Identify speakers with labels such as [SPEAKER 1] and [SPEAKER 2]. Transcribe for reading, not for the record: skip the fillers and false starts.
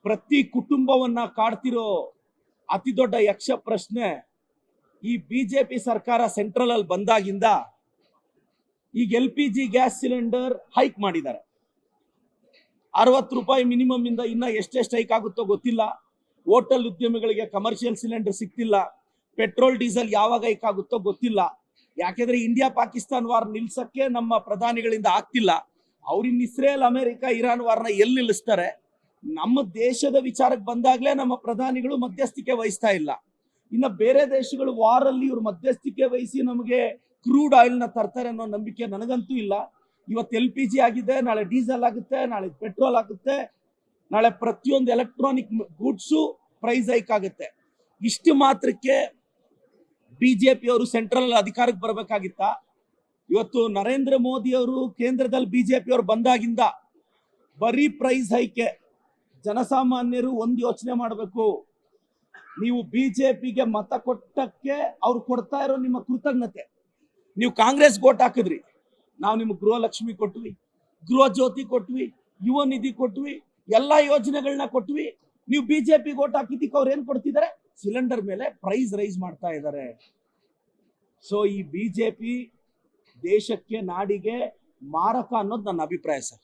[SPEAKER 1] ಪ್ರತಿ ಕುಟುಂಬವನ್ನ ಕಾಡ್ತಿರೋ ಅತಿ ದೊಡ್ಡ ಯಕ್ಷ ಪ್ರಶ್ನೆ ಈ ಬಿಜೆಪಿ ಸರ್ಕಾರ ಸೆಂಟ್ರಲ್ ಅಲ್ಲಿ ಬಂದಾಗಿಂದ ಈಗ LPG ಗ್ಯಾಸ್ ಸಿಲಿಂಡರ್ ಹೈಕ್ ಮಾಡಿದ್ದಾರೆ. 60 ರೂಪಾಯಿ ಮಿನಿಮಮ್ ಇಂದ ಇನ್ನ ಎಷ್ಟೆಷ್ಟು ಹೈಕ್ ಆಗುತ್ತೋ ಗೊತ್ತಿಲ್ಲ. ಹೋಟೆಲ್ ಉದ್ಯಮಿಗಳಿಗೆ ಕಮರ್ಷಿಯಲ್ ಸಿಲಿಂಡರ್ ಸಿಗ್ತಿಲ್ಲ. ಪೆಟ್ರೋಲ್ ಡೀಸೆಲ್ ಯಾವಾಗ ಹೈಕ್ ಆಗುತ್ತೋ ಗೊತ್ತಿಲ್ಲ. ಯಾಕೆಂದ್ರೆ ಇಂಡಿಯಾ ಪಾಕಿಸ್ತಾನ್ ವಾರ್ ನಿಲ್ಸಕ್ಕೆ ನಮ್ಮ ಪ್ರಧಾನಿಗಳಿಂದ ಆಗ್ತಿಲ್ಲ. ಅವ್ರಿನ್ ಇಸ್ರೇಲ್ ಅಮೆರಿಕ ಇರಾನ್ ವಾರ್ನ ಎಲ್ಲಿ ನಿಲ್ಲಿಸ್ತಾರೆ? ನಮ್ಮ ದೇಶದ ವಿಚಾರಕ್ಕೆ ಬಂದಾಗ್ಲೇ ನಮ್ಮ ಪ್ರಧಾನಿಗಳು ಮಧ್ಯಸ್ಥಿಕೆ ವಹಿಸ್ತಾ ಇಲ್ಲ. ಇನ್ನು ಬೇರೆ ದೇಶಗಳು ವಾರಲ್ಲಿ ಇವ್ರು ಮಧ್ಯಸ್ಥಿಕೆ ವಹಿಸಿ ನಮಗೆ ಕ್ರೂಡ್ ಆಯಿಲ್ ನ ತರ್ತಾರೆ ಅನ್ನೋ ನಂಬಿಕೆ ನನಗಂತೂ ಇಲ್ಲ. ಇವತ್ತು LPG ಆಗಿದೆ, ನಾಳೆ ಡೀಸೆಲ್ ಆಗುತ್ತೆ, ನಾಳೆ ಪೆಟ್ರೋಲ್ ಆಗುತ್ತೆ, ನಾಳೆ ಪ್ರತಿಯೊಂದು ಎಲೆಕ್ಟ್ರಾನಿಕ್ ಗೂಡ್ಸು ಪ್ರೈಸ್ ಹೈಕ್ ಆಗುತ್ತೆ. ಇಷ್ಟು ಮಾತ್ರಕ್ಕೆ ಬಿಜೆಪಿ ಅವರು ಸೆಂಟ್ರಲ್ ಅಧಿಕಾರಕ್ಕೆ ಬರಬೇಕಾಗಿತ್ತ? ಇವತ್ತು ನರೇಂದ್ರ ಮೋದಿ ಅವರು ಕೇಂದ್ರದಲ್ಲಿ ಬಿಜೆಪಿ ಅವರು ಬಂದಾಗಿಂದ ಬರೀ ಪ್ರೈಸ್ ಹೈಕೆ. ಜನಸಾಮಾನ್ಯರು ಒಂದು ಯೋಚನೆ ಮಾಡಬೇಕು, ನೀವು ಬಿಜೆಪಿಗೆ ಮತ ಕೊಟ್ಟಕ್ಕೆ ಅವ್ರು ಕೊಡ್ತಾ ಇರೋ ನಿಮ್ಮ ಕೃತಜ್ಞತೆ. ನೀವು ಕಾಂಗ್ರೆಸ್ ಓಟ್ ಹಾಕಿದ್ರಿ, ನಾವು ನಿಮ್ಗೆ ಗೃಹಲಕ್ಷ್ಮಿ ಕೊಟ್ವಿ, ಗೃಹ ಜ್ಯೋತಿ ಕೊಟ್ವಿ, ಯುವ ನಿಧಿ ಕೊಟ್ವಿ, ಎಲ್ಲಾ ಯೋಜನೆಗಳನ್ನ ಕೊಟ್ವಿ. ನೀವು ಬಿಜೆಪಿ ಓಟ್ ಹಾಕಿದ್ದಕ್ಕೆ ಅವ್ರು ಏನ್ ಕೊಡ್ತಿದ್ದಾರೆ? ಸಿಲಿಂಡರ್ ಮೇಲೆ ಪ್ರೈಸ್ ರೈಸ್ ಮಾಡ್ತಾ ಇದ್ದಾರೆ. ಸೊ ಈ ಬಿಜೆಪಿ ದೇಶಕ್ಕೆ ನಾಡಿಗೆ ಮಾರಕ ಅನ್ನೋದು ನನ್ನ ಅಭಿಪ್ರಾಯ ಸರ್.